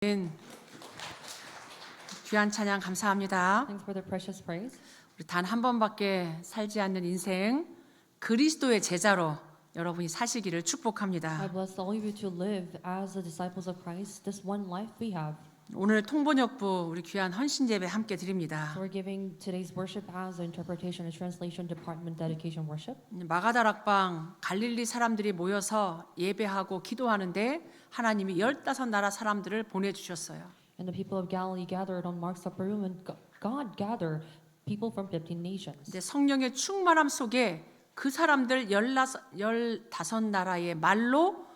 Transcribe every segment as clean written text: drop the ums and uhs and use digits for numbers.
귀한 찬양 감사합니다. Thanks for the precious praise. 우리 단 한 번밖에 살지 않는 인생 그리스도의 제자로 여러분이 사시기를 I 축복합니다. bless all of you to live as the disciples of Christ. This one life we have. 오늘 통번역부 우리 귀한 헌신 예배 함께 드립니다. So we're giving today's worship as the interpretation and translation department dedication worship. 마가다락방 갈릴리 사람들이 모여서 예배하고 기도하는데 하나님이 15나라 사람들을 보내주셨어요. And the people of Galilee gathered on Mark's upper room, and God gathered people from 15 nations. 근데 성령의 충만함 속에 그 사람들 15나라의 말로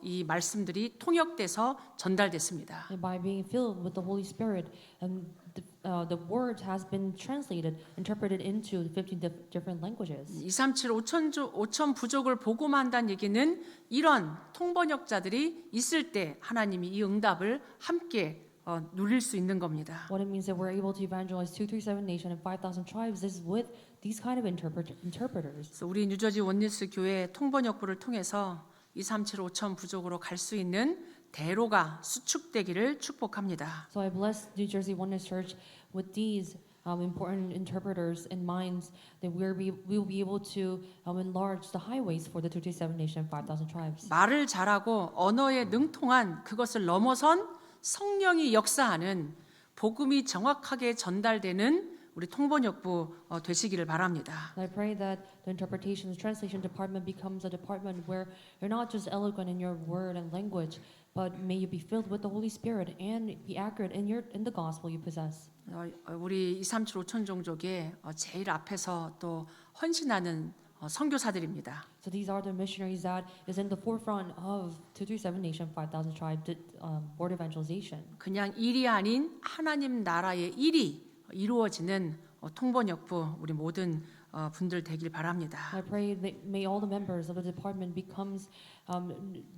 이 말씀들이 통역돼서 전달됐습니다. And by being filled with the Holy Spirit, and the word has been translated, interpreted into 15 different languages. 237 5천 부족을 복음한다는 얘기는 이런 통번역자들이 있을 때 하나님이 이 응답을 함께 누릴 수 있는 겁니다. What it means that we're able to evangelize 237 nation and 5,000 tribes is with these kind of interpreters. 그래서 우리 뉴저지 원리스 교회 통번역부를 통해서 237 5천 부족으로 갈 수 있는 대로가 수축되기를 축복합니다. So I bless New Jersey Oneness Church with these important interpreters in mind that we'll be able to enlarge the highways for the 237 nation and 5,000 tribes. 말을 잘하고 언어에 능통한 그것을 넘어선 성령이 역사하는 복음이 정확하게 전달되는 우리 통번역부 되시기를 바랍니다. And I pray that the interpretation and translation department becomes a department where you're not just eloquent in your word and language, but may you be filled with the Holy Spirit and be accurate in the gospel you possess. 우리 237 5천 종족의 제일 앞에서 또 헌신하는 선교사들입니다. So these are the missionaries that is in the forefront of 237 nation, 5,000 tribe word evangelization. 그냥 일이 아닌 하나님 나라의 일이 이루어지는 통번역부 우리 모든 분들 되길 바랍니다. I pray that may all the members of the department becomes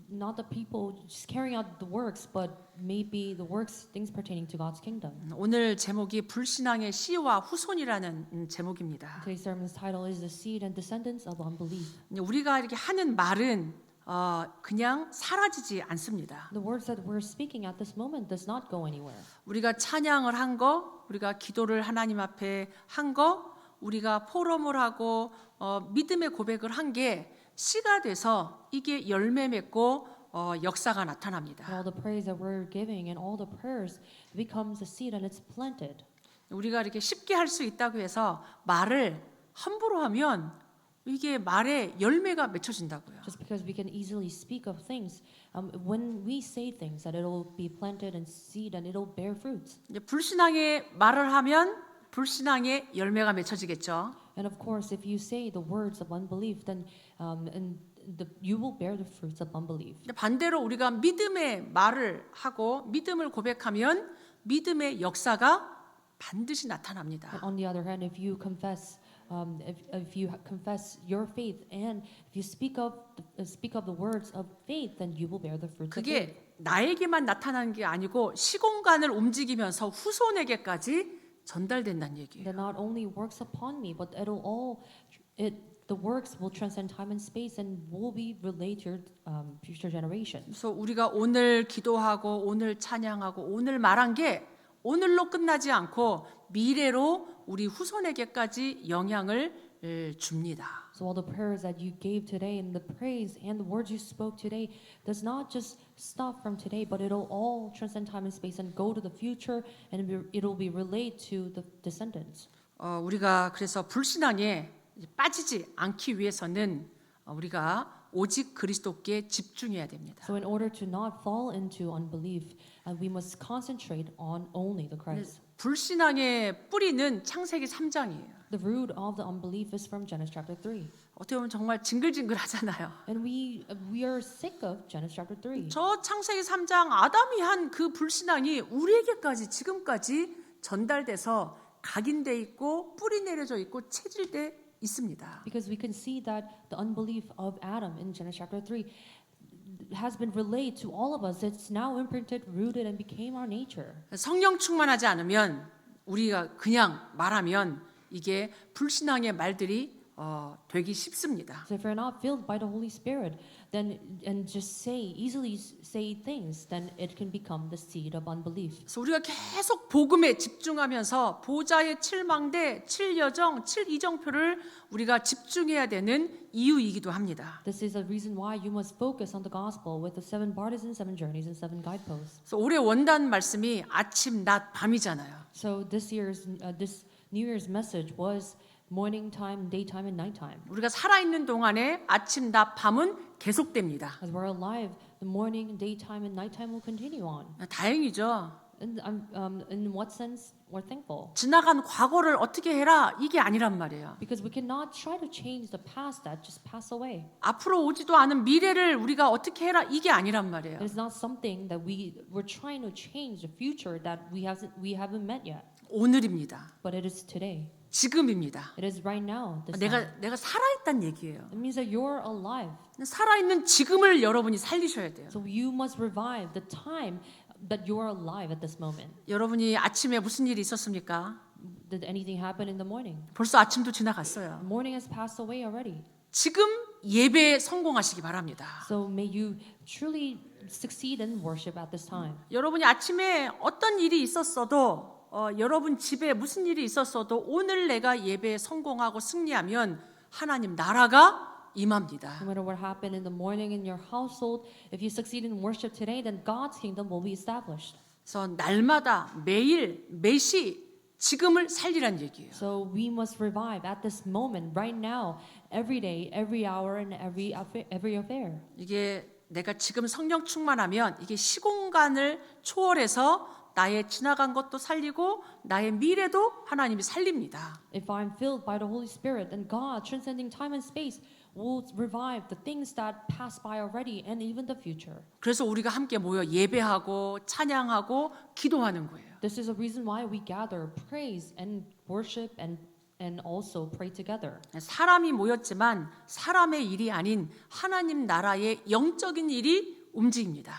not the people just carrying out the works, but maybe the works things pertaining to God's kingdom. 오늘 제목이 불신앙의 씨와 후손이라는 제목입니다. Today's sermon's title is The Seed and Descendants of Unbelief. 우리가 이렇게 하는 말은 그냥 사라지지 않습니다. The words that we're speaking at this moment does not go anywhere. 우리가 찬양을 한 거, 우리가 기도를 하나님 앞에 한 거, 우리가 포럼을 하고 믿음의 고백을 한 게 씨가 돼서 이게 열매 맺고 역사가 나타납니다. And all the praise that we're giving and all the prayers becomes a seed and it's planted. 우리가 이렇게 쉽게 할 수 있다고 해서 말을 함부로 하면 이게 말에 열매가 맺혀진다고요. Just because we can easily speak of things, when we say things, that it'll be planted and seed and it'll bear fruits. 이제 불신앙의 말을 하면 불신앙의 열매가 맺혀지겠죠. And of course, if you say the words of unbelief, then you will bear the fruits of unbelief. 반대로 우리가 믿음의 말을 하고 믿음을 고백하면 믿음의 역사가 반드시 나타납니다. And on the other hand, if you confess your faith and if you speak of the words of faith, then you will bear the fruits of faith. 그게 나에게만 나타나는 게 아니고 시공간을 움직이면서 후손에게까지 전달된다는 얘기예요. That not only works upon me, but the works will transcend time and space and will be relayed to your future generations. 그래서 우리가 오늘 기도하고 오늘 찬양하고 오늘 말한 게 오늘로 끝나지 않고 미래로 우리 후손에게까지 영향을 줍니다. So all the prayers that you gave today and the praise and the words you spoke today does not just stop from today, but it'll all transcend time and space and go to the future, and it'll be relayed to the descendants. 우리가 그래서 불신앙에 빠지지 않기 위해서는 우리가 오직 그리스도께 집중해야 됩니다. So in order to not fall into unbelief, we must concentrate on only the Christ. 불신앙의 뿌리는 창세기 3장이에요. The root of the unbelief is from Genesis chapter 3. 어떻게 보면 정말 징글징글하잖아요. And we are sick of Genesis chapter 3. 저 창세기 3장 아담이 한 그 불신앙이 우리에게까지 지금까지 전달돼서 각인돼 있고 뿌리 내려져 있고 체질돼 있습니다. Because we can see that the unbelief of Adam in Genesis chapter 3 has been relayed to all of us. It's now imprinted, rooted, and became our nature. 성령 충만하지 않으면 우리가 그냥 말하면 이게 불신앙의 말들이 되기 쉽습니다. So if you're not filled by the Holy Spirit, then and just say things, then it can become the seed of unbelief. 그래서 우리가 계속 복음에 집중하면서 보좌의 7망대, 7여정, 7이정표를 우리가 집중해야 되는 이유이기도 합니다. This is a reason why you must focus on the gospel with the 7 partisans, 7 journeys, and 7 guideposts. 그래서 올해 원단 말씀이 아침, 낮, 밤이잖아요. So this New Year's message was morning time, daytime, and nighttime. 우리가 살아있는 동안에 아침, 낮, 밤은 계속됩니다. As we're alive, the morning, daytime, and nighttime will continue on. 다행이죠. In what sense we're thankful? 지나간 과거를 어떻게 해라 이게 아니란 말이에요. Because we cannot try to change the past that just pass away. 앞으로 오지도 않은 미래를 우리가 어떻게 해라 이게 아니란 말이에요. It is not something that we're trying to change the future that we haven't met yet. 오늘입니다. But it is today. 지금입니다. It is right now. This time. 내가 살아있단 얘기예요. It means that you're alive. 살아있는 지금을 여러분이 살리셔야 돼요. So you must revive the time that you are alive at this moment. 여러분이 아침에 무슨 일이 있었습니까? Did anything happen in the morning? 벌써 아침도 지나갔어요. The morning has passed away already. 지금 예배에 성공하시기 바랍니다. So may you truly succeed in worship at this time. 여러분이 아침에 어떤 일이 있었어도 여러분 집에 무슨 일이 있었어도 오늘 내가 예배에 성공하고 승리하면 하나님 나라가 임합니다. No matter what happened in the morning in your household, if you succeed in worship today, then God's kingdom will be established. 그래서 날마다 매일 매시 지금을 살리란 얘기예요. So we must revive at this moment, right now, every day, every hour, and every affair. 이게 내가 지금 성령 충만하면 이게 시공간을 초월해서 나의 지나간 것도 살리고 나의 미래도 하나님이 살립니다. If I'm filled by the Holy Spirit, then God, transcending time and space, will revive the things that passed by already and even the future. 그래서 우리가 함께 모여 예배하고 찬양하고 기도하는 거예요. This is a reason why we gather, praise and worship and also pray together. 사람이 모였지만 사람의 일이 아닌 하나님 나라의 영적인 일이 움직입니다.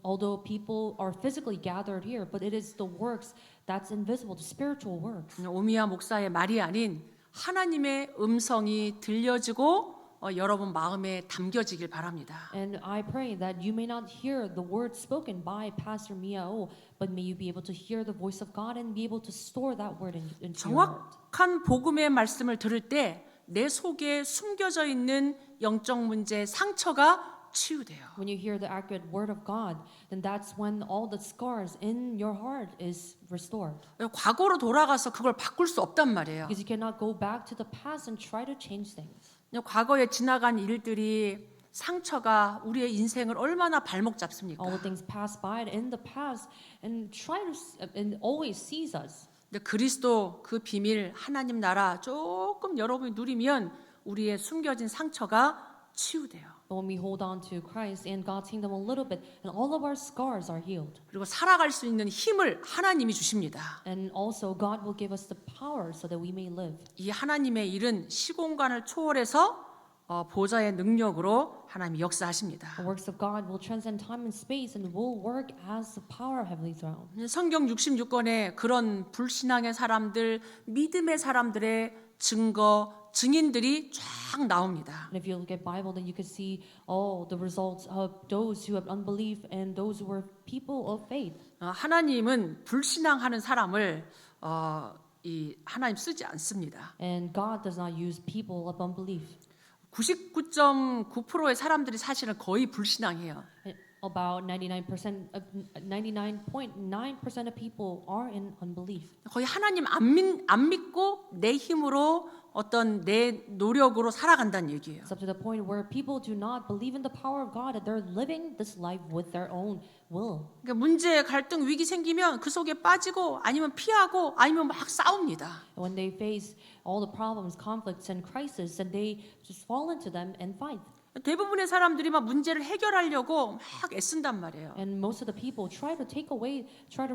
Although people are physically gathered here, but it is the works that's invisible, the spiritual works. 오미야 목사의 말이 아닌 하나님의 음성이 들려지고 여러분 마음에 담겨지길 바랍니다. And I pray that you may not hear the words spoken by Pastor Miao, but may you be able to hear the voice of God and be able to store that word into your heart. 정확한 복음의 말씀을 들을 때 내 속에 숨겨져 있는 영적 문제 상처가 치유돼요. When you hear the accurate word of God, then that's when all the scars in your heart is restored. 과거로 돌아가서 그걸 바꿀 수 없단 말이에요. Because you cannot go back to the past and try to change things. 과거에 지나간 일들이 상처가 우리의 인생을 얼마나 발목 잡습니까? All the things passed by in the past and and always sees us. 근데 그리스도 그 비밀 하나님 나라 조금 여러분이 누리면 우리의 숨겨진 상처가 치유돼요. But when we hold on to Christ and God's kingdom a little bit, and all of our scars are healed. 그리고 살아갈 수 있는 힘을 하나님이 주십니다. And also God will give us the power so that we may live. 이 하나님의 일은 시공간을 초월해서 보좌의 능력으로 하나님이 역사하십니다. The works of God will transcend time and space and will work as the power of heavenly throne. 성경 66권에 그런 불신앙의 사람들, 믿음의 사람들의 증거, 증인들이 쫙 나옵니다. And if you look at Bible, then you can see all the results of those who have unbelief and those who were people of faith. 하나님은 불신앙하는 사람을 이 하나님 쓰지 않습니다. And God does not use people of unbelief. 99.9%의 사람들이 사실은 거의 불신앙해요. About 99.9% of people are in unbelief. 거의 하나님 안 믿고 내 힘으로 어떤 내 노력으로 살아간다는 얘기예요. It's up to the point where people do not believe in the power of God and they're living this life with their own will. 그러니까 문제, 갈등, 위기 생기면 그 속에 빠지고 아니면 피하고 아니면 막 싸웁니다. And when they face all the problems, conflicts, and crises, and they just fall into them and fight. 대부분의 사람들이 막 문제를 해결하려고 막 애쓴단 말이에요. And most of the people try to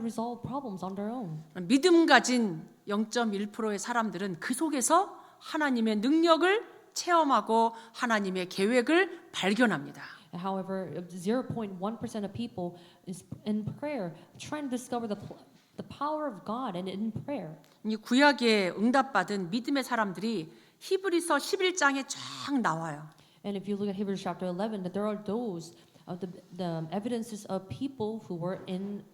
resolve problems on their own. 믿음 가진 0.1%의 사람들은 그 속에서 하나님의 능력을 체험하고 하나님의 계획을 발견합니다. However, 0.1% of people is in prayer trying to discover the power of God and in prayer. 이 구약에 응답받은 믿음의 사람들이 히브리서 11장에 쫙 나와요. And if you look at Hebrews chapter 11, that there are those the evidences of people who were in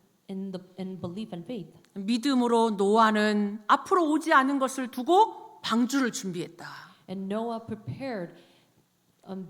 belief and faith. 믿음으로 노아는 앞으로 오지 않은 것을 두고 방주를 준비했다. And Noah prepared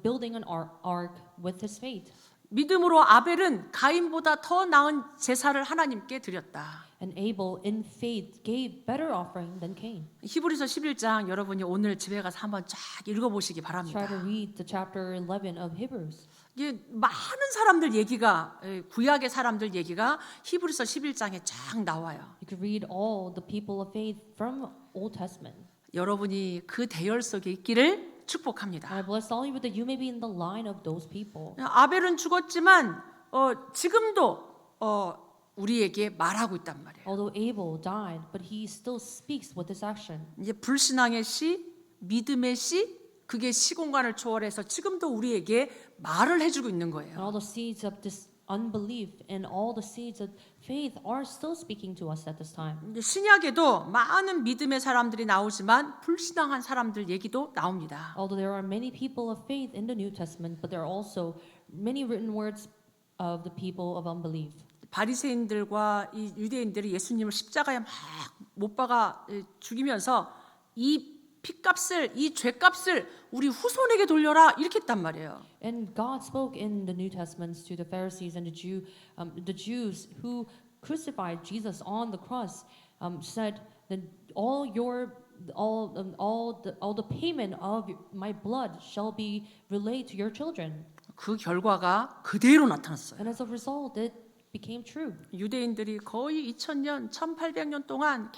building an ark with his faith. 믿음으로 아벨은 가인보다 더 나은 제사를 하나님께 드렸다. And Abel in faith gave better offering than Cain. 히브리서 11장 여러분이 오늘 집에 가서 한번 쫙 읽어보시기 Try to 바랍니다. read the chapter 11 of Hebrews. 이게 많은 사람들 얘기가 구약의 사람들 얘기가 히브리서 11장에 쫙 나와요. You could read all the people of faith from Old Testament. 여러분이 그 대열 속에 있기를 축복합니다. And I bless all of you that you may be in the line of those people. 아벨은 죽었지만 지금도 우리에게 말하고 있단 말이에요. Although Abel died, but he still speaks with his action. 이제 불신앙의 씨, 믿음의 씨, 그게 시공간을 초월해서 지금도 우리에게 말을 해주고 있는 And 거예요. all the seeds of this unbelief and all the seeds of faith are still speaking to us at this time. 이제 신약에도 많은 믿음의 사람들이 나오지만 불신앙한 사람들 얘기도 나옵니다. Although there are many people of faith in the New Testament, but there are also many written words of the people of unbelief. 바리새인들과 이 유대인들이 예수님을 십자가에 막 못 박아 죽이면서 이 피값을, 이 죄값을 우리 후손에게 돌려라 이렇게 했단 말이에요. And God spoke in the New Testaments to the Pharisees and the Jews who crucified Jesus on the cross, said that all the payment of my blood shall be relayed to your children. 그 결과가 그대로 나타났어요. And as a result, it became true. 유대인들이 거의 2000년, 1800년 동안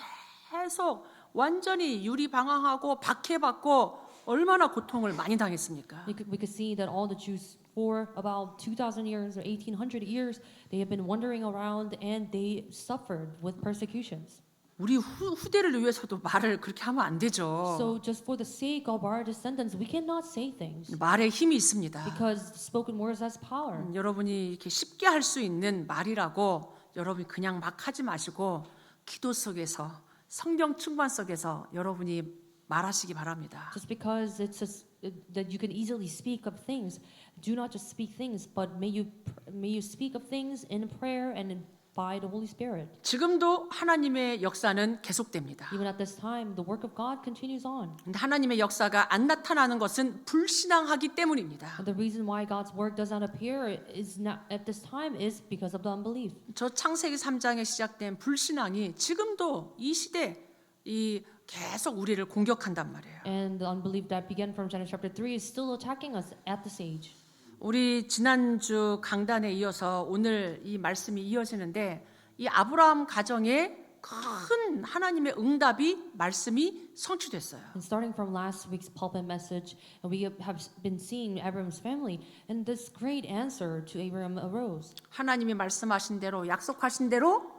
계속 완전히 유리방황하고 박해받고 얼마나 고통을 많이 당했습니까? We could see that all the Jews for about 2,000 years or 1,800 years, they have been wandering around and they suffered with persecutions. 우리 후대를 위해서도 말을 그렇게 하면 안 되죠. So just for the sake of our descendants, we cannot say things 말에 힘이 있습니다. because spoken words has power. 여러분이 이렇게 쉽게 할 수 있는 말이라고 여러분이 그냥 막 하지 마시고 기도 속에서 성령 충만 속에서 여러분이 말하시기 바랍니다. Just because that you can easily speak of things, do not just speak things, but may you speak of things in prayer and by the Holy Spirit. 지금도 하나님의 역사는 계속됩니다. Even at this time, the work of God continues on. 근데 하나님의 역사가 안 나타나는 것은 불신앙하기 때문입니다. And the reason why God's work does not appear is not at this time is because of the unbelief. 저 창세기 3장에 시작된 불신앙이 지금도 이 시대 이 계속 우리를 공격한단 말이에요. And the unbelief that began from Genesis chapter 3 is still attacking us at this age. 우리 지난주 강단에 이어서 오늘 이 말씀이 이어지는데 이 아브라함 가정에 큰 하나님의 응답이 말씀이 성취됐어요. And starting from last week's pulpit message, we have been seeing Abraham's family, and this great answer to Abraham arose. 하나님이 말씀하신 대로 약속하신 대로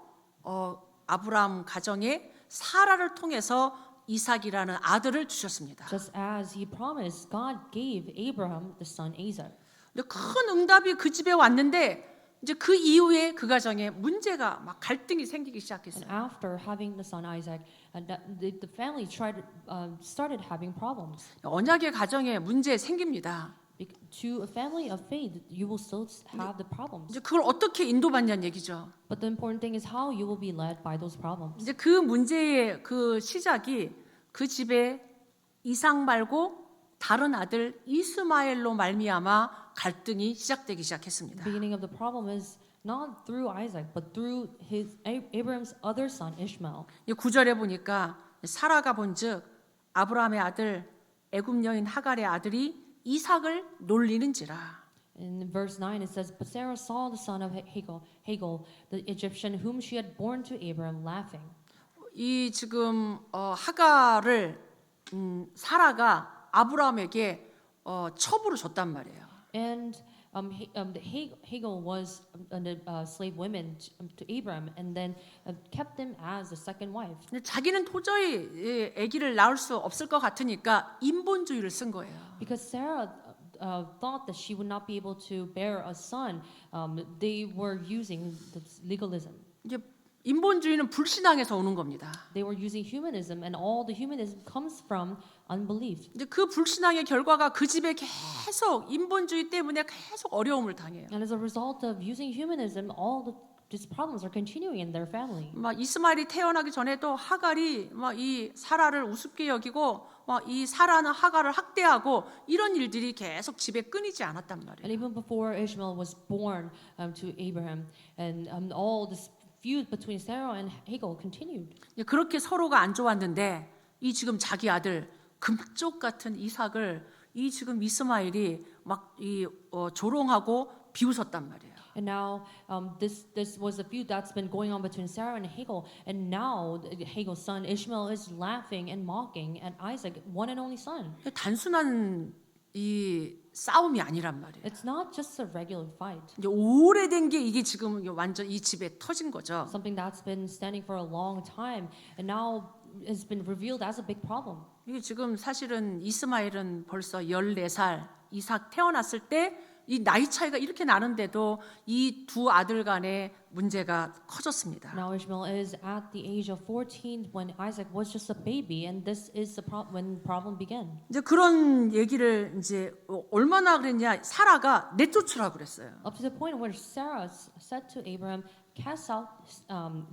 아브라함 가정에 사라를 통해서 이삭이라는 아들을 주셨습니다. Just as he promised, God gave Abraham the son Isaac. 근데 큰 응답이 그 집에 왔는데 이제 그 이후에 그 가정에 문제가 막 갈등이 생기기 And 시작했어요. after having the son Isaac, the family started having problems. 언약의 가정에 문제 생깁니다. To a family of faith, you will still have the problems. 이제 그걸 어떻게 인도받냐는 얘기죠. But the important thing is how you will be led by those problems. 이제 그 문제의 그 시작이 그 집에 이삭 말고 다른 아들 이스마엘로 말미암아 갈등이 시작되기 시작했습니다. The beginning of the problem is not through Isaac, but through Abraham's other son Ishmael. 이 9절에 보니까 사라가 본즉 아브라함의 아들 애굽 여인 하갈의 아들이 이삭을 놀리는지라. In verse 9 it says, But Sarah saw the son of Hagar, the Egyptian whom she had born to Abraham, laughing. 이 지금 하갈을 사라가 아브라함에게 첩으로 줬단 말이에요. And Hagar was a slave woman to Abraham, and then kept him as a second wife. 근데 자기는 도저히 아기를 낳을 수 없을 것 같으니까 인본주의를 쓴 거예요. Because Sarah thought that she would not be able to bear a son, they were using this legalism. 이제 인본주의는 불신앙에서 오는 겁니다. They were using humanism, and all the humanism comes from unbelief. 이제 그 불신앙의 결과가 그 집에 계속 인본주의 때문에 계속 어려움을 당해요. And as a result of using humanism, these problems are continuing in their family. 막 이스마엘이 태어나기 전에도 하갈이 막 이 사라를 우습게 여기고 막 이 사라는 하갈을 학대하고 이런 일들이 계속 집에 끊이지 않았단 And 말이에요. even before Ishmael was born to Abraham, and all this feud between Sarah and Hagar continued. 그렇게 서로가 안 좋았는데 이 지금 자기 아들 금쪽 같은 이삭을 이 지금 이스마엘이 막 이 조롱하고 비웃었단 말이에요. And now this was a feud that's been going on between Sarah and Hagar, and now Hagar's son Ishmael is laughing and mocking at Isaac, one and only son. 단순한 이 싸움이 아니란 말이에요. It's not just a regular fight. 이제 오래된 게 이게 지금 완전 이 집에 터진 거죠. Something that's been standing for a long time, and now has been revealed as a big problem. 이게 지금 사실은 이스마엘은 벌써 14살 이삭 태어났을 때 이 나이 차이가 이렇게 나는데도 이 두 아들 간의 문제가 커졌습니다. Now Ishmael is at the age of 14 when Isaac was just a baby, and this is when the problem began. 이제 그런 얘기를 이제 얼마나 그랬냐 사라가 내쫓으라고 그랬어요. Up to the point where Sarah said to Abraham, "Cast out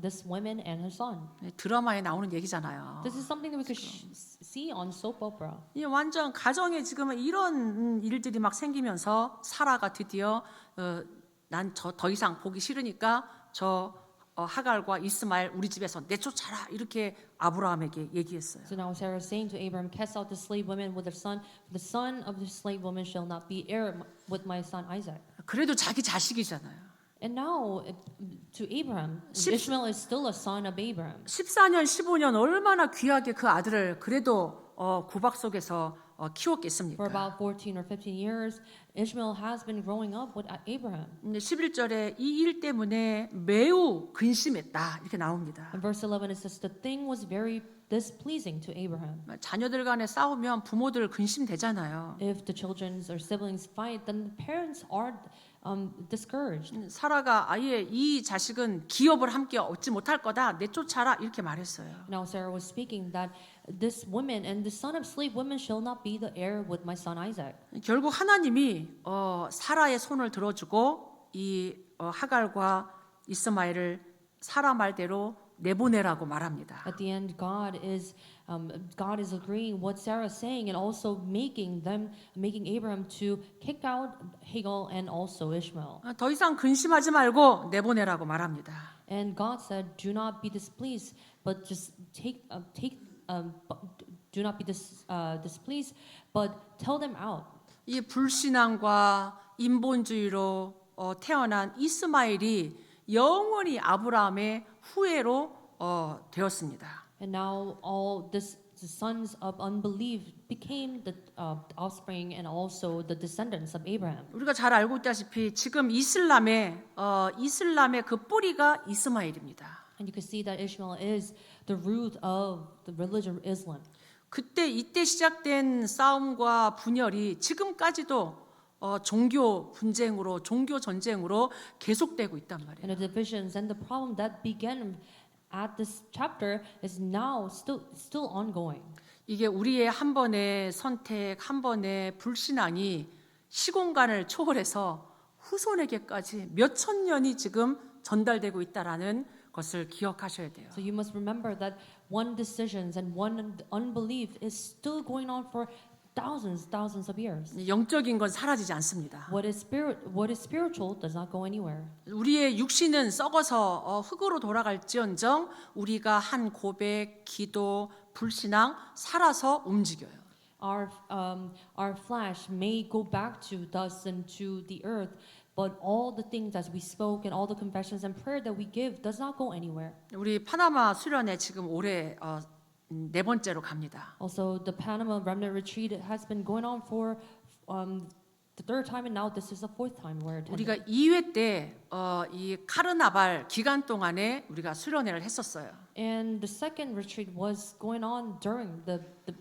this woman and her son." 드라마에 나오는 얘기잖아요. This is something that we could see on soap opera. 이 완전 가정에 지금 이런 일들이 막 생기면서 사라가 드디어 난 더 이상 보기 싫으니까 저 하갈과 이스마엘 우리 집에서 내쫓아라 이렇게 아브라함에게 얘기했어요. So now Sarah is saying to Abraham, "Cast out the slave woman with her son. The son of the slave woman shall not be heir with my son Isaac." 그래도 자기 자식이잖아요. And now to Abraham, Ishmael is still a son of Abraham. 14년 15년 얼마나 귀하게 그 아들을 그래도 구박 속에서 For 키웠겠습니까? about 14 or 15 years, Ishmael has been growing up with Abraham. 11절에 이 일 때문에 매우 근심했다 이렇게 나옵니다. In verse 11 it says, "The thing was very displeasing to Abraham." 자녀들 간에 싸우면 부모들 근심되잖아요. If the children or siblings fight, then the parents are discouraged. 사라가 아예 이 자식은 기업을 함께 얻지 못할 거다 내쫓아라 이렇게 말했어요. Now Sarah was speaking that this woman and the son of slave women shall not be the heir with my son Isaac. 결국 하나님이 사라의 손을 들어주고 이 하갈과 이스마엘을 사라 말대로 내보내라고 말합니다. At the end, God is agreeing what Sarah is saying, and also making Abraham to kick out Hagar and also Ishmael. 더 이상 근심하지 말고 내보내라고 말합니다. And God said, "Do not be displeased, but just do not be displeased, but tell them out." 이 불신앙과 인본주의로 태어난 이스마엘이 영원히 아브라함의 후예로 되었습니다. And now the sons of unbelief became the offspring and also the descendants of Abraham. 우리가 잘 알고 있다시피 지금 이슬람의 그 뿌리가 이스마엘입니다. And you can see that Ishmael is the root of the religion of Islam. 이때 시작된 싸움과 분열이 지금까지도 종교 분쟁으로 종교 전쟁으로 계속되고 있단 말이에요. And the divisions and the problem that began at this chapter is now still ongoing. 이게 우리의 한 번의 선택, 한 번의 불신앙이 시공간을 초월해서 후손에게까지 몇천 년이 지금 전달되고 있다라는 것을 기억하셔야 돼요. So you must remember that one decisions and one unbelief is still going on for thousands of years. 영적인 건 사라지지 않습니다. What is spiritual does not go anywhere. 우리의 육신은 썩어서 흙으로 돌아갈지언정 우리가 한 고백, 기도, 불신앙 살아서 움직여요. Our flesh may go back to dust and to the earth, but all the things as we spoke and all the confessions and prayer that we give does not go anywhere. 우리 파나마 수련회 지금 올해 네 번째로 갑니다. Also, the Panama Remnant Retreat has been going on for the third time, and now this is the fourth time we're attending. 우리가 2회 때 이 카르나발 기간 동안에 우리가 수련회를 했었어요. And the second retreat was going on during the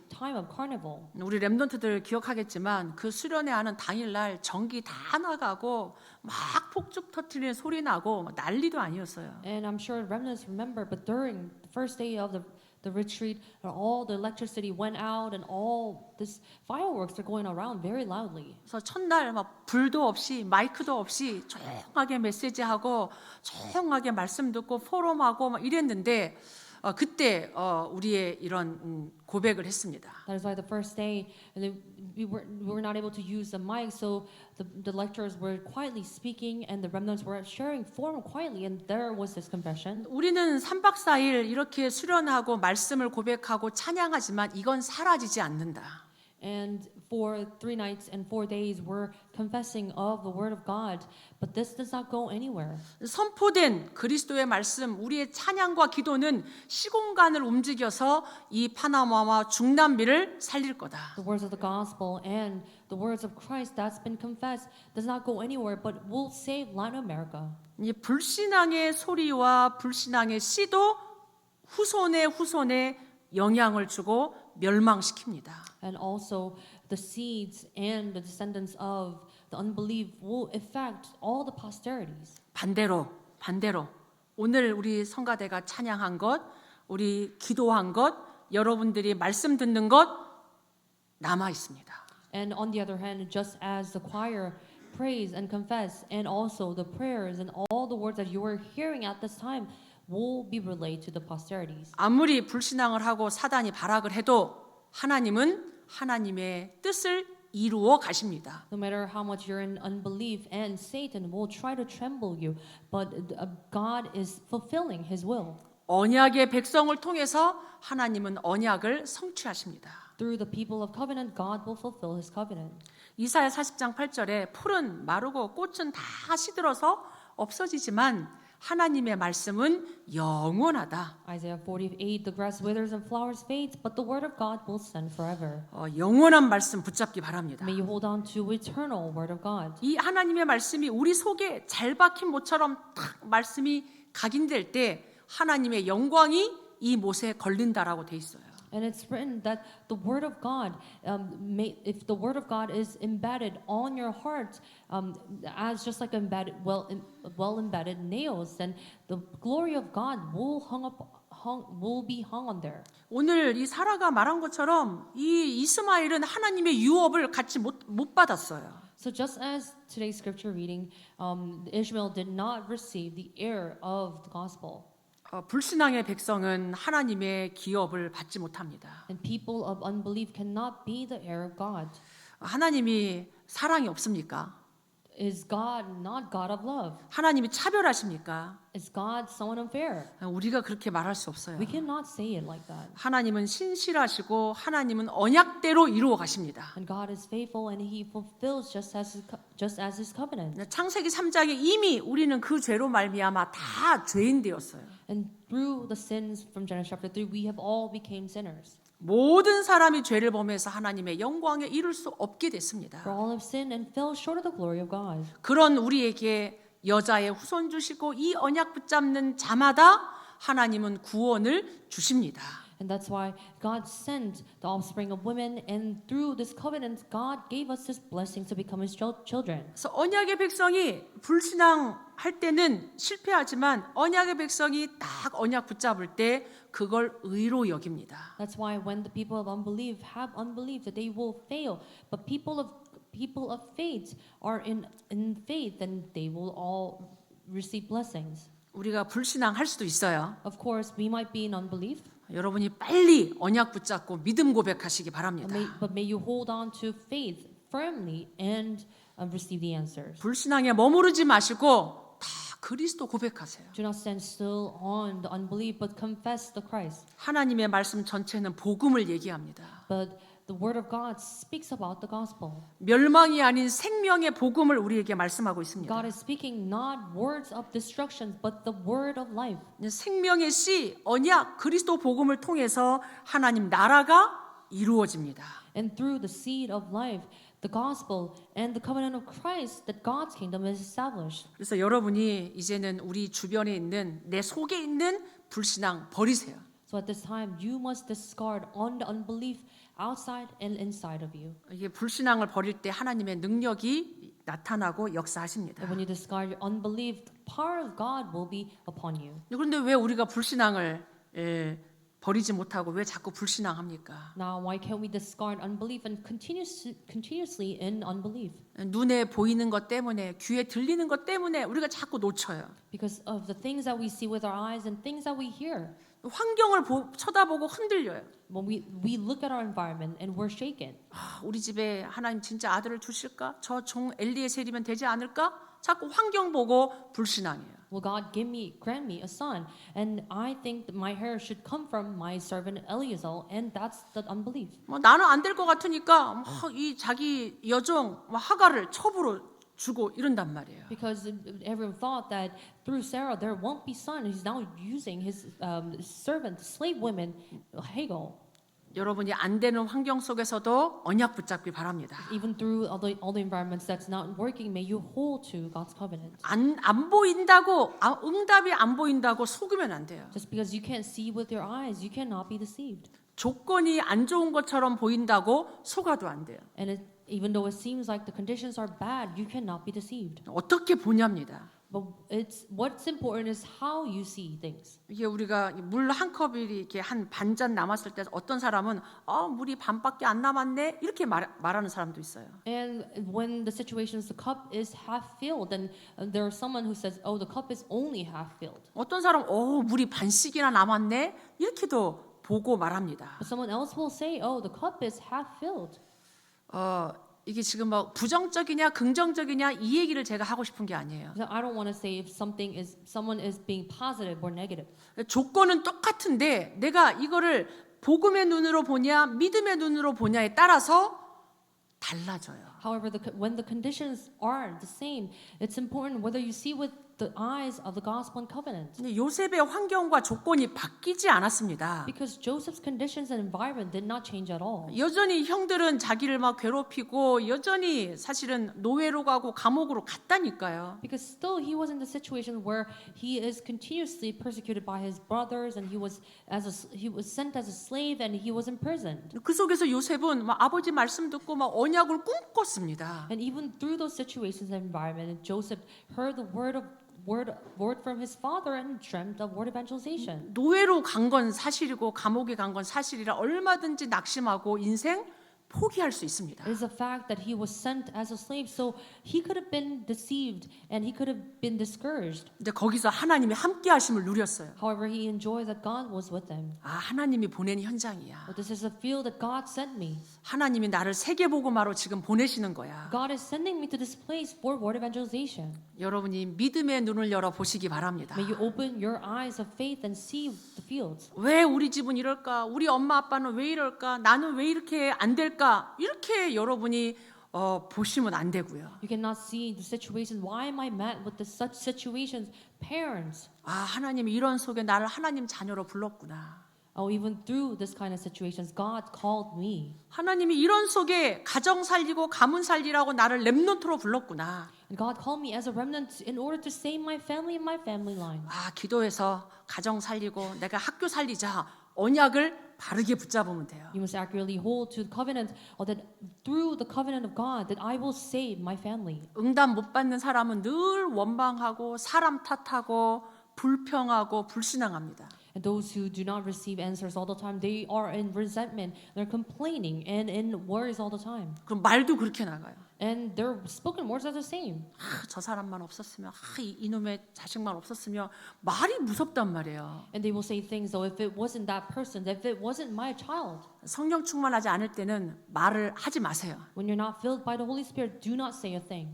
time of carnival. 우리 렘넌트들 기억하겠지만 그 수련회 하는 당일날 전기 다 나가고 막 폭죽 터트리는 소리 나고 막 난리도 아니었어요. And I'm sure remnants remember, but during the first day of the retreat, all the electricity went out and all this fireworks are going around very loudly. 그래서 첫날 막 불도 없이 마이크도 없이 조용하게 메시지하고 조용하게 말씀 듣고 포럼하고 막 이랬는데 그때 우리의 이런 고백을 했습니다. That is why the first day we were not able to use the mic, so the lecturers were quietly speaking and the remnants were sharing form quietly, and there was this confession. 우리는 3박 4일 이렇게 수련하고 말씀을 고백하고 찬양하지만 이건 사라지지 않는다. And for 3 nights and 4 days, we're confessing of the Word of God, but this does not go anywhere. 선포된 그리스도의 말씀, 우리의 찬양과 기도는 시공간을 움직여서 이 파나마와 중남미를 살릴 거다. The words of the gospel and the words of Christ that's been confessed does not go anywhere, but will save Latin America. 이 불신앙의 소리와 불신앙의 씨도 후손에 영향을 주고 멸망시킵니다. And also the seeds and the descendants of the unbelief will affect all the posterities. 반대로 오늘 우리 성가대가 찬양한 것, 우리 기도한 것, 여러분들이 말씀 듣는 것 남아 있습니다. And on the other hand, just as the choir praise and confess, and also the prayers and all the words that you are hearing at this time will be relayed to the posterities. 아무리 불신앙을 하고 사단이 발악을 해도 하나님은 하나님의 뜻을 이루어 가십니다. No matter how much you're in unbelief, and Satan will try to tremble you, but God is fulfilling His will. 언약의 백성을 통해서 하나님은 언약을 성취하십니다. Through the people of covenant, God will fulfill His covenant. 이사야 40장 8절에 풀은 마르고 꽃은 다 시들어서 없어지지만 하나님의 말씀은 영원하다. Isaiah 48, the grass withers and flowers fades, but the word of God will stand forever. 영원한 말씀 붙잡기 바랍니다. May you hold on to eternal word of God. 이 하나님의 말씀이 우리 속에 잘 박힌 모처럼 딱 말씀이 각인될 때 하나님의 영광이 이 못에 걸린다라고 돼 있어요. And it's written that the word of God, if the word of God is embedded on your heart, as just like well embedded nails, then the glory of God will be hung on there. 오늘 이 사라가 말한 것처럼 이 이스마엘은 하나님의 유업을 같이 못 받았어요. So just as today's scripture reading, Ishmael did not receive the heir of the gospel. 불신앙의 백성은 하나님의 기업을 받지 못합니다. And people of unbelief cannot be the heir of God. 하나님이 사랑이 없습니까? Is God not God of love? 하나님이 차별하십니까? Is God someone unfair? 우리가 그렇게 말할 수 없어요. We cannot say it like that. 하나님은 신실하시고 하나님은 언약대로 이루어 가십니다. And God is faithful and He fulfills just as His covenant. 창세기 3장에 이미 우리는 그 죄로 말미암아 다 죄인 되었어요. And through the sins from Genesis chapter 3, we have all became sinners. 모든 사람이 죄를 범해서 하나님의 영광에 이룰 수 없게 됐습니다. For all have sinned and fell short of the glory of God. 그런 우리에게 여자의 후손 주시고 이 언약 붙잡는 자마다 하나님은 구원을 주십니다. And that's why God sent the offspring of women, and through this covenant, God gave us this blessing to become His children. 그래서 언약의 백성이 불신앙할 때는 실패하지만 언약의 백성이 딱 언약 붙잡을 때 그걸 의로 여깁니다. That's why when the people of unbelief have unbelief, that they will fail. But people of faith are in faith, and they will all receive blessings. 우리가 불신앙할 수도 있어요. Of course, we might be in unbelief. 여러분이 빨리 언약 붙잡고 믿음 고백하시기 바랍니다. But may you hold on to faith firmly and receive the answers. 불신앙에 머무르지 마시고 다 그리스도 고백하세요. Do not stand still on the unbelief, but confess the Christ. 하나님의 말씀 전체는 복음을 얘기합니다. But the word of God speaks about the gospel. 멸망이 아닌 생명의 복음을 우리에게 말씀하고 있습니다. God is speaking not words of destruction, but the word of life. 생명의 씨, 언약, 그리스도 복음을 통해서 하나님 나라가 이루어집니다. And through the seed of life, the gospel and the covenant of Christ, that God's kingdom is established. 그래서 여러분이 이제는 우리 주변에 있는 내 속에 있는 불신앙 버리세요. So at this time, you must discard on the unbelief outside and inside of you. 이게 불신앙을 버릴 때 하나님의 능력이 나타나고 역사하십니다. And when you discard your unbelief, the power of God will be upon you. 그런데 왜 우리가 불신앙을 버리지 못하고 왜 자꾸 불신앙합니까? Now, why can't we discard unbelief and continuously in unbelief? 눈에 보이는 것 때문에 귀에 들리는 것 때문에 우리가 자꾸 놓쳐요. Because of the things that we see with our eyes and things that we hear. 환경을 쳐다보고 흔들려요. When we look at our environment and we're shaken. 우리 집에 하나님 진짜 아들을 주실까? 저 종 엘리에셀이면 되지 않을까? 자꾸 환경 보고 불신앙이에요. Will God grant me a son? And I think that my hair should come from my servant Eliezer, and that's the unbelief. 나는 안 될 것 같으니까 이 자기 여종 하가를 첩으로 주고 이런단 말이에요. Because everyone thought that through Sarah there won't be son. He's now using his servant, slave women, Hagar. 여러분이 안 되는 환경 속에서도 언약 붙잡기 바랍니다. Even through all the environments that's not working, may you hold to God's covenant. 안 보인다고 응답이 안 보인다고 속으면 안 돼요. Just because you can't see with your eyes, you cannot be deceived. 조건이 안 좋은 것처럼 보인다고 속아도 안 돼요. And even though it seems like the conditions are bad, you cannot be deceived. 어떻게 보냐입니다. But what's important is how you see things. 이게 우리가 물 한 컵이 이렇게 한 반잔 남았을 때 어떤 사람은 물이 반밖에 안 남았네 이렇게 말하는 사람도 있어요. And when the situations the cup is half filled, then there is someone who says, "Oh, the cup is only half filled." 어떤 사람 물이 반씩이나 남았네 이렇게도 보고 말합니다. But someone else will say, "Oh, the cup is half filled." 이게 지금 부정적이냐 긍정적이냐 이 얘기를 제가 하고 싶은 게 아니에요. So I don't want to say if someone is being positive or negative. 조건은 똑같은데 내가 이거를 복음의 눈으로 보냐 믿음의 눈으로 보냐에 따라서 달라져요. However, when the conditions are the same, it's important whether you see with the eyes of the gospel and covenant. 근데 요셉의 환경과 조건이 바뀌지 않았습니다. Because Joseph's conditions and environment did not change at all. 여전히 형들은 자기를 막 괴롭히고 여전히 사실은 노예로 가고 감옥으로 갔다니까요. Because still he was in the situation where he is continuously persecuted by his brothers, and he was sent as a slave, and he was imprisoned. 그 속에서 요셉은 막 아버지 말씀 듣고 막 언약을 꿈꿨습니다. And even through those situations and environment, Joseph heard the word from his father and dreamt of word evangelization. 노예로 간 건 사실이고 감옥에 간 건 사실이라 얼마든지 낙심하고 인생 포기할 수 있습니다. It is a fact that he was sent as a slave, so he could have been deceived and he could have been discouraged. 근데 거기서 하나님의 함께 하심을 누렸어요. However, he enjoyed that God was with him. 하나님이 보낸 현장이야. But this is a field that God sent me. 하나님이 나를 세계복음화로 지금 보내시는 거야. God is sending me to this place for word evangelization. 여러분이 믿음의 눈을 열어 보시기 바랍니다. May you open your eyes of faith and see the fields. 왜 우리 집은 이럴까? 우리 엄마 아빠는 왜 이럴까? 나는 왜 이렇게 안 될까? 이렇게 여러분이 보시면 안 되고요. You cannot see the situation. Why am I met with such situations? Parents. 하나님이 이런 속에 나를 하나님 자녀로 불렀구나. Even through this kind of situations, God called me. 하나님이 이런 속에 가정 살리고 가문 살리라고 나를 렘넌트로 불렀구나. And God called me as a remnant in order to save my family and my family line. 기도해서 가정 살리고 내가 학교 살리자. 언약을 바르게 붙잡으면 돼요. You must accurately hold to the covenant, or that through the covenant of God, that I will save my family. 응답 못 받는 사람은 늘 원망하고 사람 탓하고 불평하고 불신앙합니다. And those who do not receive answers all the time, they are in resentment, they're complaining and in worries all the time. 그럼 말도 그렇게 나가요. And their spoken words are the same. 저 사람만 없었으면, 이놈의 자식만 없었으면 말이 무섭단 말이에요. And they will say things, though, if it wasn't that person, if it wasn't my child. 성령 충만하지 않을 때는 말을 하지 마세요. When you're not filled by the Holy Spirit, do not say a thing.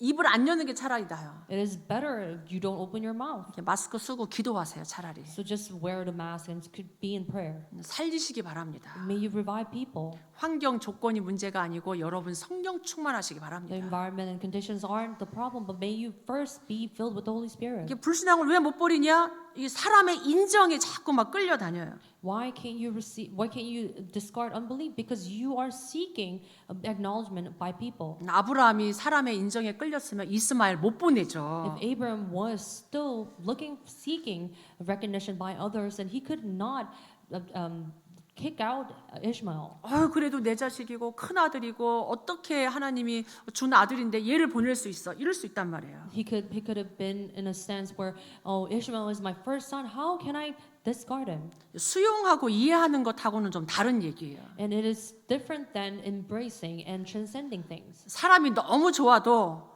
입을 안 여는 게 차라리 나아요. It is better you don't open your mouth. 마스크 쓰고 기도하세요, 차라리. So just wear the mask and be in prayer. 살리시기 바랍니다. May you revive people. 환경 조건이 문제가 아니고 여러분 성령 충만하시기 The 바랍니다. environment and conditions aren't the problem, but may you first be filled with the Holy Spirit. 이게 불신앙을 왜 못 버리냐? 이 사람의 인정에 자꾸 막 끌려다녀요. Why can't you discard unbelief? Because you are seeking acknowledgement by people. 아브라함이 사람의 인정에 끌렸으면 이스마엘 못 보내죠. If Abraham was still seeking recognition by others, then he could not kick out Ishmael. 그래도 내 자식이고 큰 아들이고 어떻게 하나님이 준 아들인데 얘를 보낼 수 있어? 이럴 수 있단 말이에요. He could have been in a stance where, oh, Ishmael is my first son. How can I discard him? 수용하고 이해하는 것하고는 좀 다른 얘기예요. And it is different than embracing and transcending things. 사람이 너무 좋아도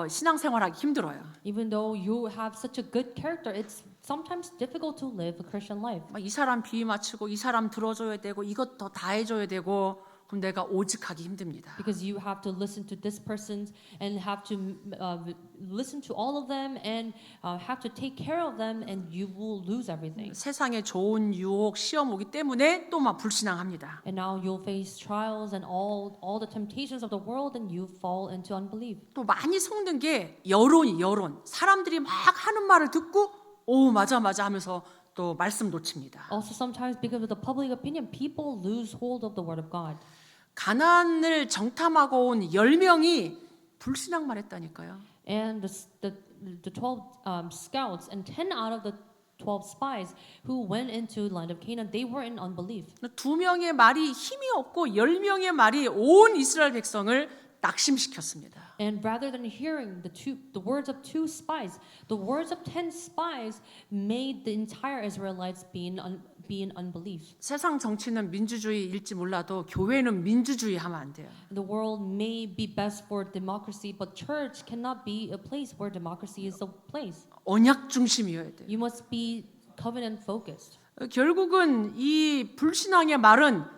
신앙생활하기 힘들어요. Even though you have such a good character, it's sometimes difficult to live a Christian life. 막 이 사람 비위 맞추고 이 사람 들어줘야 되고 이것 다 해줘야 되고 그럼 내가 오직하기 힘듭니다. Because you have to listen to this person and have to listen to all of them and have to take care of them, and you will lose everything. 세상에 좋은 유혹, 시험 오기 때문에 또 막 불신앙합니다. And now you'll face trials and all the temptations of the world, and you fall into unbelief. 또 많이 속는 게 여론. 사람들이 막 하는 말을 듣고 오 맞아 하면서 또 말씀 놓칩니다. Also, sometimes because of the public opinion, people lose hold of the word of God. 가나안을 정탐하고 온 10명이 불신앙만 했다니까요. And the 12 scouts and 10 out of the 12 spies who went into the land of Canaan, they were in unbelief. 2명의 말이 힘이 없고 10명의 말이 온 이스라엘 백성을 낙심시켰습니다. And rather than hearing the words of 2 spies, the words of 10 spies made the entire Israelites be in unbelief. 세상 정치는 민주주의일지 몰라도 교회는 민주주의 하면 안 돼요. The world may be best for democracy, but church cannot be a place where democracy is a place. 언약 중심이어야 돼요. You must be covenant focused. 결국은 이 불신앙의 말은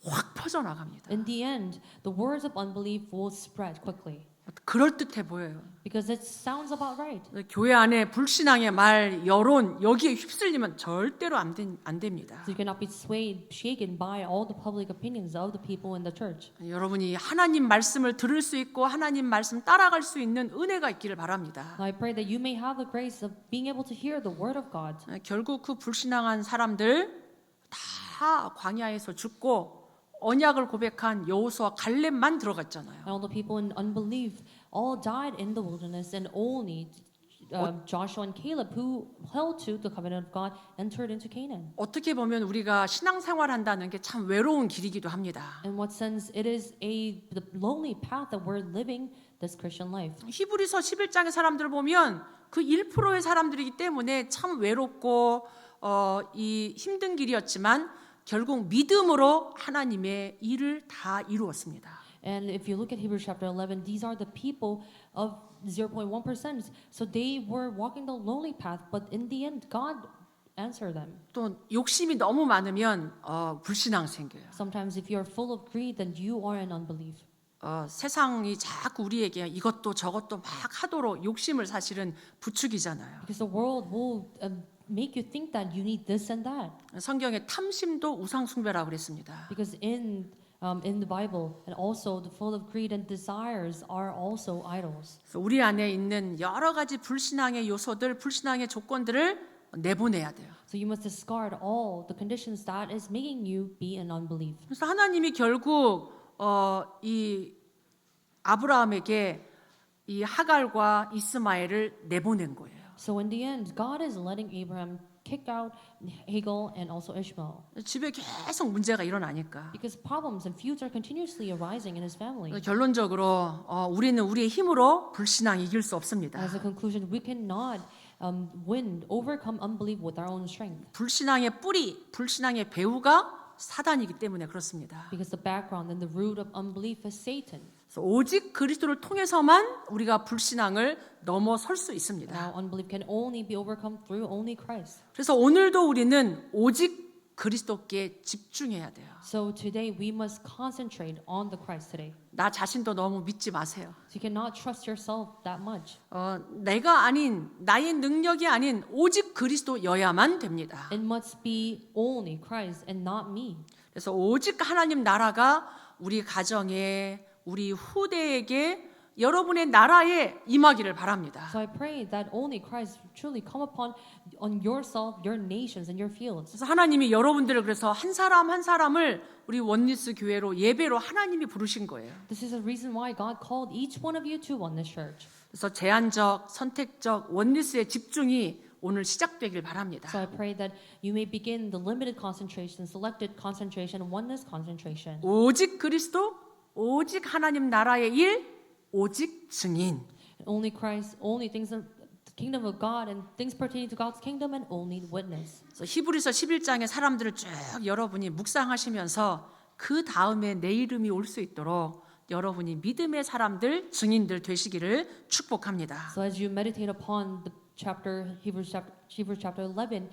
확 퍼져나갑니다. In the end, the words of unbelief will spread quickly 그럴듯해 보여요. because it sounds about right. 교회 안에 불신앙의 말, 여론 여기에 휩쓸리면 절대로 안 됩니다. So you cannot be swayed, shaken by all the public opinions of the people in the church. 여러분이 하나님 말씀을 들을 수 있고 하나님 말씀 따라갈 수 있는 은혜가 있기를 바랍니다. I pray that you may have the grace of being able to hear the word of God. 결국 그 불신앙한 사람들 다 광야에서 죽고 언약을 고백한 여호수아 갈렙만 들어갔잖아요. And all the people in unbelief all died in the wilderness, and only Joshua and Caleb, who held to the covenant of God, entered into Canaan. 어떻게 보면 우리가 신앙생활 한다는 게 참 외로운 길이기도 합니다. In what sense it is the lonely path that we're living this Christian life. 히브리서 11장의 사람들을 보면 그 1%의 사람들이기 때문에 참 외롭고 이 힘든 길이었지만 결국 믿음으로 하나님의 일을 다 이루었습니다. And if you look at Hebrews chapter 11, these are the people of 0.1%. So they were walking the lonely path, but in the end, God answered them. 또 욕심이 너무 많으면 불신앙 생겨요. Sometimes if you're full of greed, then you are in unbelief. 세상이 자꾸 우리에게 이것도 저것도 막 하도록 욕심을 사실은 부추기잖아요. Because the world will make you think that you need this and that. 성경에 탐심도 우상 숭배라고 그랬습니다. Because in the Bible, and also the full of greed and desires are also idols. 그래서 우리 안에 있는 여러 가지 불신앙의 요소들, 불신앙의 조건들을 내보내야 돼요. So you must discard all the conditions that is making you be in unbelief. 그래서 하나님이 결국 이 아브라함에게 이 하갈과 이스마엘을 내보낸 거예요. So in the end, God is letting Abraham kick out Hagar and also Ishmael. 집에 계속 문제가 일어나니까. Because problems and feuds are continuously arising in his family. 결론적으로 우리는 우리의 힘으로 불신앙 이길 수 없습니다. As a conclusion, we cannot overcome unbelief with our own strength. 불신앙의 뿌리, 불신앙의 배후가 사단이기 때문에 그렇습니다. Because the background and the root of unbelief is Satan. 그래서 오직 그리스도를 통해서만 우리가 불신앙을 넘어설 수 있습니다. Now unbelief can only be overcome through only Christ. 그래서 오늘도 우리는 오직 그리스도께 집중해야 돼요. So today we must concentrate on the Christ today. 나 자신도 너무 믿지 마세요. So you cannot trust yourself that much. 내가 아닌 나의 능력이 아닌 오직 그리스도여야만 됩니다. It must be only Christ and not me. 그래서 오직 하나님 나라가 우리 가정에 우리 후대에게 여러분의 나라에 임하기를 바랍니다. So I pray that only Christ truly come upon on yourself, your nations, and your fields. 그래서 하나님이 여러분들을 그래서 한 사람 한 사람을 우리 원리스 교회로 예배로 하나님이 부르신 거예요. This is the reason why God called each one of you to Oneness Church. 그래서 제한적, 선택적 원리스의 집중이 오늘 시작되길 바랍니다. So I pray that you may begin the limited concentration, selected concentration, oneness concentration. 오직 그리스도, 오직 하나님 나라의 일, 오직 증인. Only Christ, only things of the kingdom of God and things pertaining to God's kingdom and only witness. 그래서 히브리서 11장의 사람들을 쭉 여러분이 묵상하시면서 그 다음에 내 이름이 올 수 있도록 여러분이 믿음의 사람들, 증인들 되시기를 축복합니다. So as you meditate upon the chapter, Hebrews chapter 11,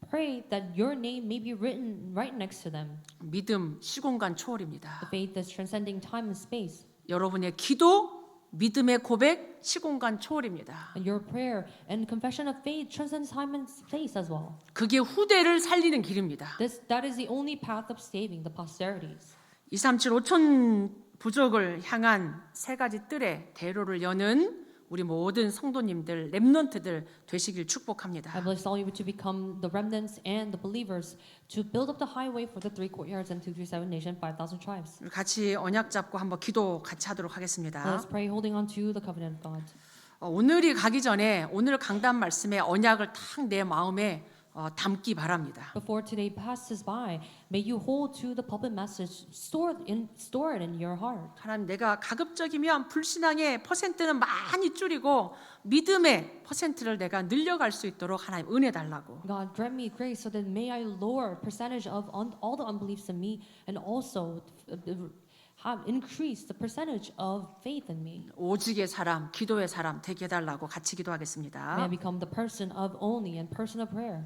pray that your name may be written right next to them. 믿음, 시공간 초월입니다. The faith is transcending time and space. 여러분의 기도, 믿음의 고백, 시공간 초월입니다. And your prayer and confession of faith transcends time and space as well. 그게 후대를 살리는 길입니다. That is the only path of saving the posterities. 237 5천 부족을 향한 세 가지 뜰의 대로를 여는 우리 모든 성도님들, 렘넌트들 되시길 축복합니다. I bless all you to become the remnants and the believers to build up the highway for the 3 courtyards and 237 nation, 5,000 tribes. 같이 언약 잡고 한번 기도 같이 하도록 하겠습니다. Let's pray holding on to the covenant of God. 오늘이 가기 전에 오늘 강단 말씀에 언약을 탁 내 마음에 담기 바랍니다. Before today passes by, may you hold to the pulpit message, store it in your heart. 하나님, 내가 가급적이면 불신앙의 퍼센트는 많이 줄이고 믿음의 퍼센트를 내가 늘려갈 수 있도록 하나님 은혜 달라고. God, grant me grace so that may I lower percentage of all the unbeliefs in me and also have increased the percentage of faith in me. 오직의 사람, 기도의 사람 되게 해달라고 같이 May I 기도하겠습니다. become the person of only and person of prayer.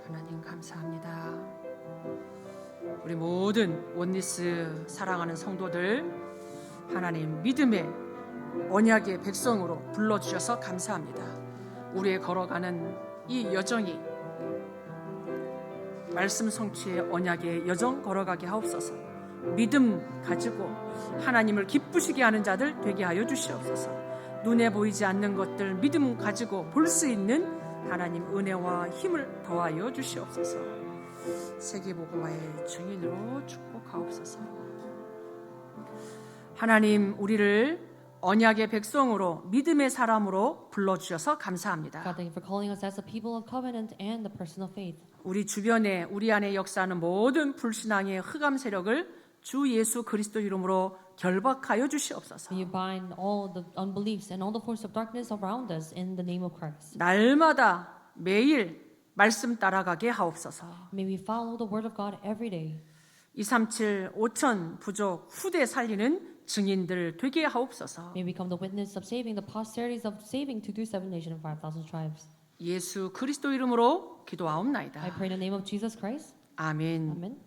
하나님 감사합니다. 우리 모든 원리스 사랑하는 성도들, 하나님 믿음의 언약의 백성으로 불러주셔서 감사합니다. 우리의 걸어가는 이 여정이 말씀 성취의 언약의 여정 걸어가게 하옵소서. 믿음 가지고 하나님을 기쁘시게 하는 자들 되게 하여 주시옵소서. 눈에 보이지 않는 것들 믿음 가지고 볼 수 있는 하나님 은혜와 힘을 더하여 주시옵소서. 세계복음화의 증인으로 축복하옵소서. 하나님, 우리를 언약의 백성으로 믿음의 사람으로 불러주셔서 감사합니다. God, thank you for calling us as a people of covenant and the person of faith. 우리 주변에 우리 안에 역사하는 모든 불신앙의 흑암 세력을 주 예수 그리스도 이름으로 결박하여 주시옵소서. May you bind all the unbeliefs and all the force of darkness around us in the name of Christ. 날마다 매일 말씀 따라가게 하옵소서. May we follow the word of God every day. 237 5천 부족 후대 살리는 증인들 되게 하옵소서. May we become the witness of saving the posterities of saving 237 nation and 5,000 tribes. 예수 그리스도 이름으로 기도하옵나이다. I pray in the name of Jesus Christ. 아멘. Amen.